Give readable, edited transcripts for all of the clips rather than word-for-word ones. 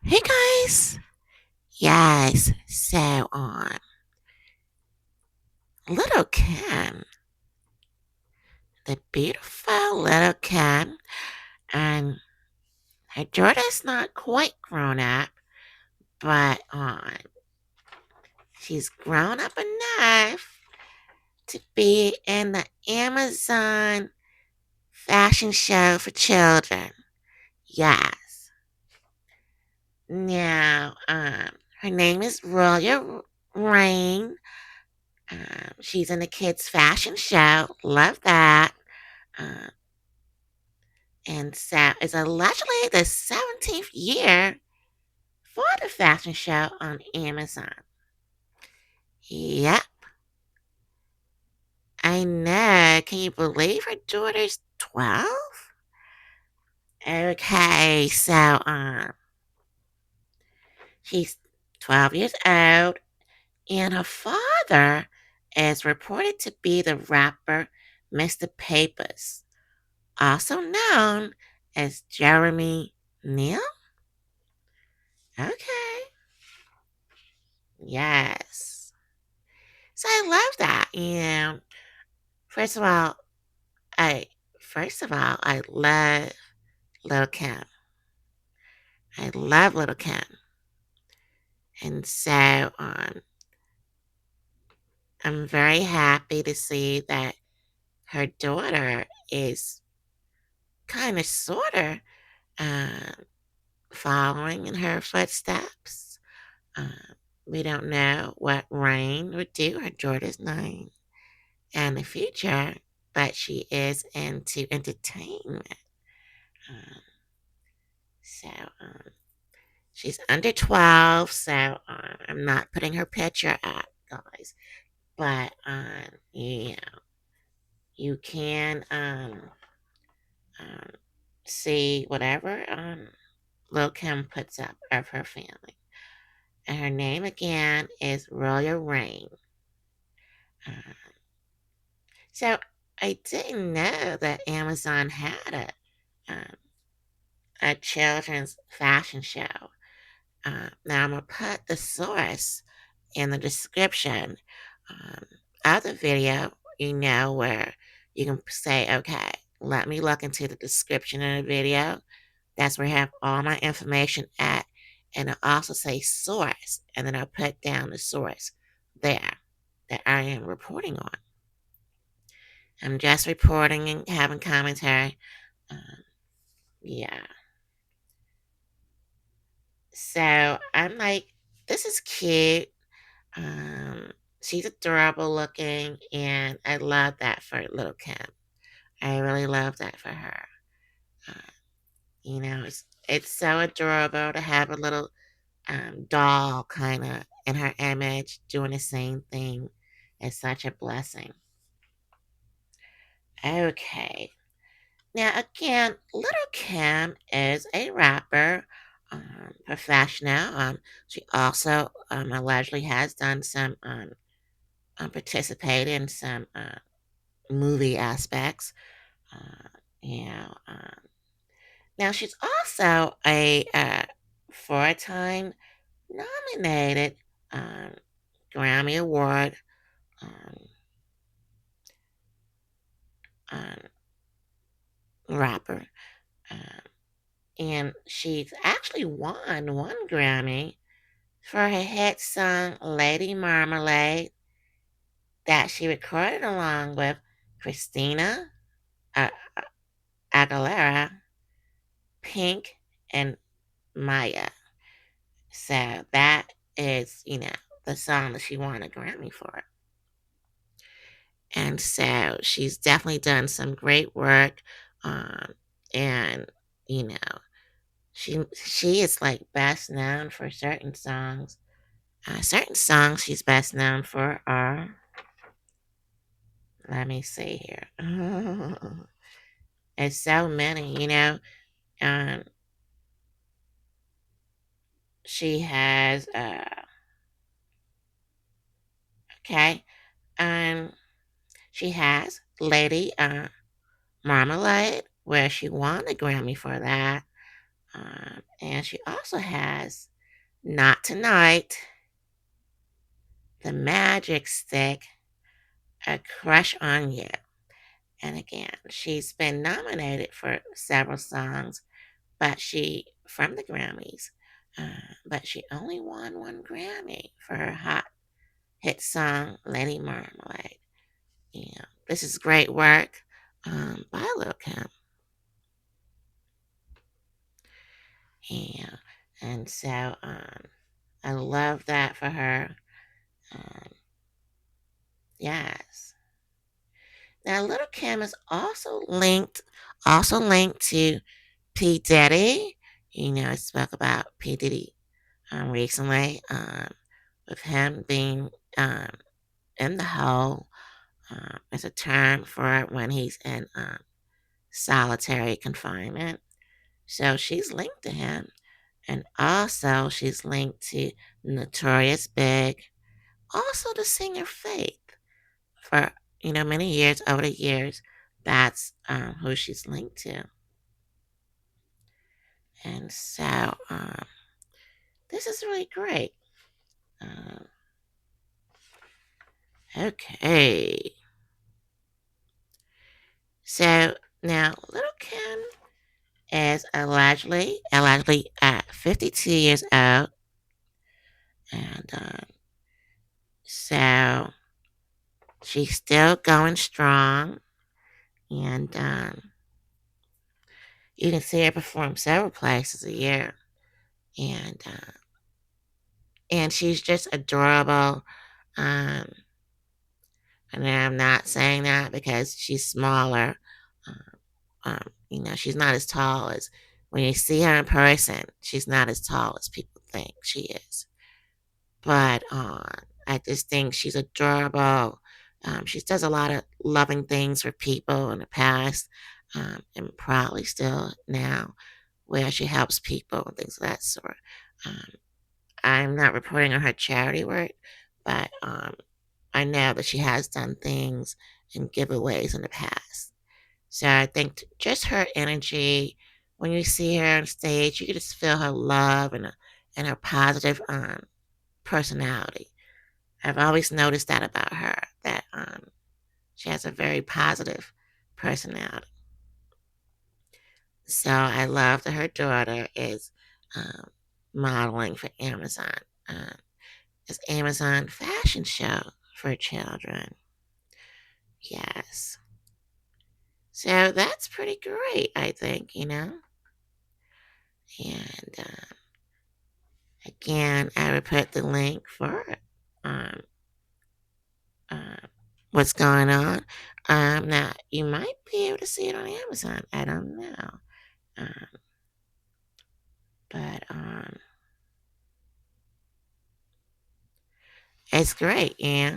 Hey guys. Yes. So little Kim, the beautiful little Kim, and her daughter's not quite grown up, but she's grown up enough to be in the Amazon fashion show for children. Yes. Now, her name is Royal Rain. She's in the kids' fashion show. Love that. Um, and so it's allegedly the 17th year for the fashion show on Amazon. Yep, I know. Can you believe her daughter's 12? Okay, so she's 12 years old, and her father is reported to be the rapper Mr. Papers, also known as Jeremy Neal. Okay, yes. So I love that. First of all, I I love Little Kim. I love Little Kim, and so I'm very happy to see that her daughter is kind of, sort of, um, following in her footsteps. Um, we don't know what Rain would do. Her daughter's 9 in the future, but she is into entertainment. Um, so um, she's under 12, so I'm not putting her picture up, guys. But you can um, see whatever Lil Kim puts up of her family. And her name again is Royal Rain. Uh, so I didn't know that Amazon had a children's fashion show. Now I'm gonna put the source in the description um, of the video, where you can say, okay, let me look into the description of the video. That's where I have all my information at. And I'll also say source, and then I'll put down the source there that I am reporting on. I'm just reporting and having commentary. Um, yeah. So I'm like, this is cute. Um, she's adorable looking, and I love that for little Kim. I really love that for her. Uh, it's so adorable to have a little doll kind of in her image doing the same thing. It's such a blessing. Okay. Now, again, Little Kim is a rapper, professional. She also allegedly has done some, participated in some movie aspects. Uh, you know, um, Now she's also a 4-time nominated um, Grammy Award um, um, rapper. Um, and she's actually won one Grammy for her hit song Lady Marmalade that she recorded along with Christina uh, Aguilera, Pink, and Maya. So that is, the song that she won a Grammy for. And so she's definitely done some great work. Um, and, you know, she is like best known for certain songs. Certain songs she's best known for are, let me see here. It's so many. Um, she has, okay, um, she has Lady Marmalade, where she won a Grammy for that. And she also has Not Tonight, The Magic Stick, A Crush on You. And again, she's been nominated for several songs, but she from the Grammys, but she only won one Grammy for her hot hit song "Lady Marmalade." Yeah, this is great work by Lil Kim. Yeah, and so I love that for her. Um, yes. Now, Little Kim is also linked to P Diddy. I spoke about P Diddy recently, with him being um, in the hole. It's a term for when he's in solitary confinement. So she's linked to him. And also, she's linked to Notorious Big, also the singer Faith. For, many years, over the years, that's who she's linked to. And so, this is really great. Um, okay. So, now, Little Kim is allegedly 52 years old. And so she's still going strong. And you can see her perform several places a year. And she's just adorable. Um, and I'm not saying that because she's smaller. She's not as tall as when you see her in person. She's not as tall as people think she is. But I just think she's adorable. She does a lot of loving things for people in the past, and probably still now, where she helps people and things of that sort. Um, I'm not reporting on her charity work, but I know that she has done things and giveaways in the past. So I think just her energy, when you see her on stage, you can just feel her love and her positive personality. I've always noticed that about her, that she has a very positive personality. So I love that her daughter is um, modeling for Amazon. Um, it's Amazon fashion show for children. Yes. So that's pretty great, I think. And again, I would put the link for um, uh, what's going on. Now, you might be able to see it on Amazon. I don't know. Um, but it's great, yeah.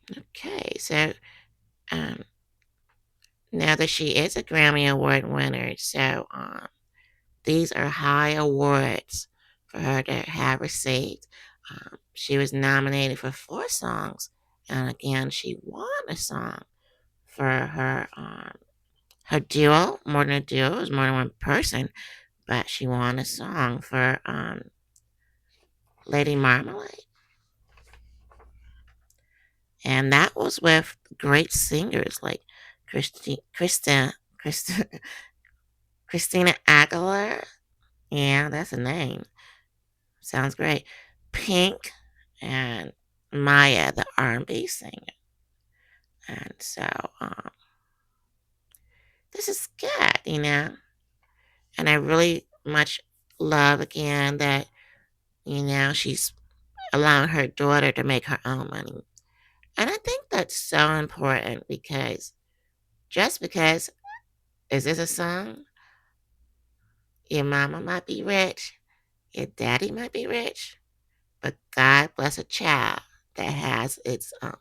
Okay, so um, now that she is a Grammy Award winner, so these are high awards for her to have received. She was nominated for 4 songs, and again, she won a song for her duo. More than a duo, it was more than one person, but she won a song for Lady Marmalade, and that was with great singers like Christi- Christina Aguilera. Yeah, that's a name. Sounds great. Pink and Maya, the R&B singer. And so this is good. And I really much love again that she's allowing her daughter to make her own money. And I think that's so important because just because is this a song? Your mama might be rich, your daddy might be rich, but God bless a child that has its own.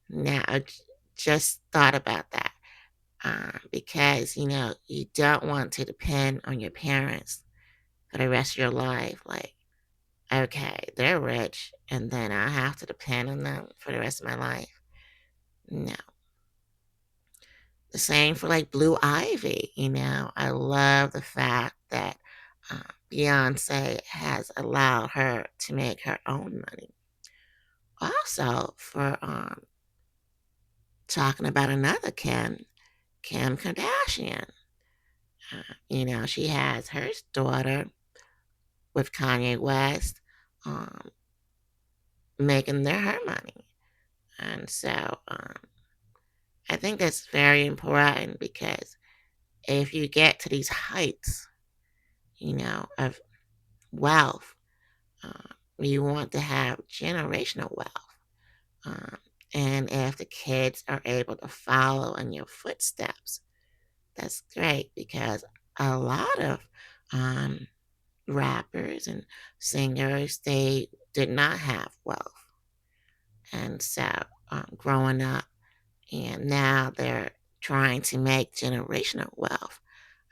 Now, just thought about that because you don't want to depend on your parents for the rest of your life. Like, okay, they're rich, and then I have to depend on them for the rest of my life. No. The same for like Blue Ivy. I love the fact that Beyonce has allowed her to make her own money. Also, for talking about another Kim Kardashian. She has her daughter with Kanye West, um, making her money. And so I think that's very important because if you get to these heights, of wealth, you want to have generational wealth. Um, and if the kids are able to follow in your footsteps, that's great because a lot of um, rappers and singers, they did not have wealth. And so growing up, and now they're trying to make generational wealth,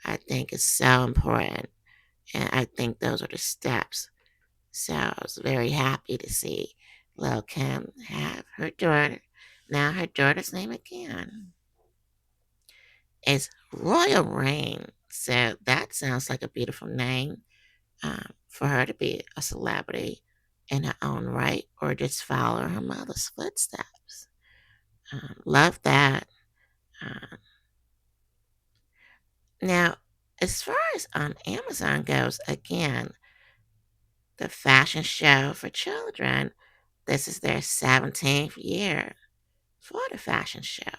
I think is so important. And I think those are the steps. So I was very happy to see Lil Kim have her daughter. Now her daughter's name again is Royal Rain. So that sounds like a beautiful name for her to be a celebrity in her own right or just follow her mother's footsteps. Love that. Uh, Now, as far as Amazon goes, again, the fashion show for children, this is their 17th year for the fashion show.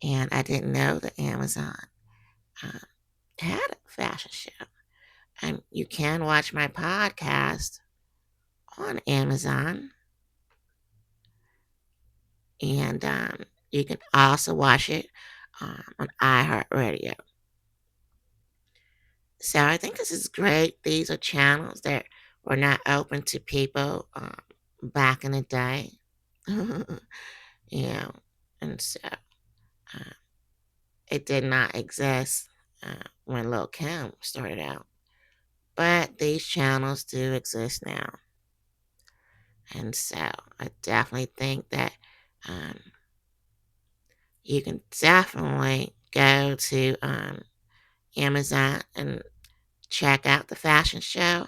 And I didn't know that Amazon uh, had a fashion show. And you can watch my podcast on Amazon. And you can also watch it on iHeartRadio. So I think this is great. These are channels that were not open to people back in the day. you know, and so uh, it did not exist when Lil Kim started out. But these channels do exist now. And so I definitely think that um, you can definitely go to Amazon and check out the fashion show.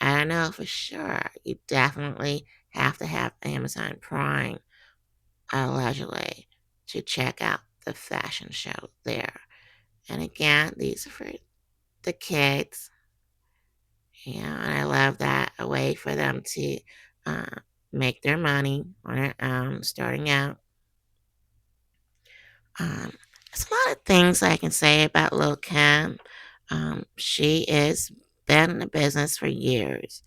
I don't know for sure. You definitely have to have Amazon Prime allegedly to check out the fashion show there. And again, these are for the kids. And I love that a way for them to uh, make their money on their own, starting out. Um, there's a lot of things I can say about Lil Kim. She has been in the business for years.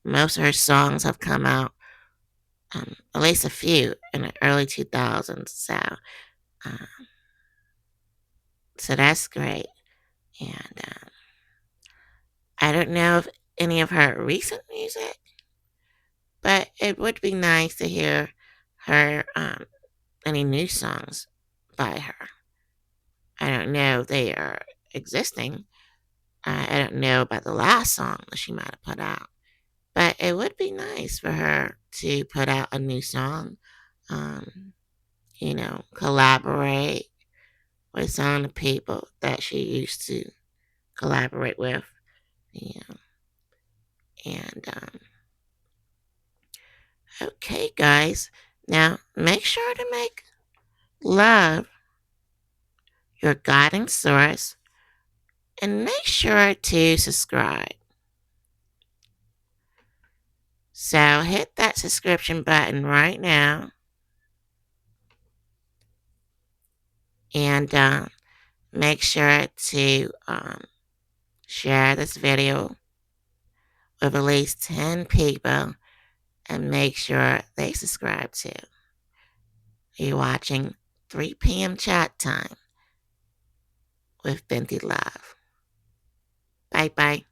Most of her songs have come out, at least a few, in the early 2000s. Uh, so that's great. And I don't know if any of her recent music, but it would be nice to hear her any new songs by her. I don't know if they are existing. I don't know about the last song that she might have put out, but it would be nice for her to put out a new song. Um, collaborate with some of the people that she used to collaborate with. You know, and okay, guys, now make sure to make love your guiding source and make sure to subscribe. So hit that subscription button right now and make sure to share this video with at least 10 people and make sure they subscribe too. You're watching 3 p.m. Chat Time with Binti Love. Bye bye.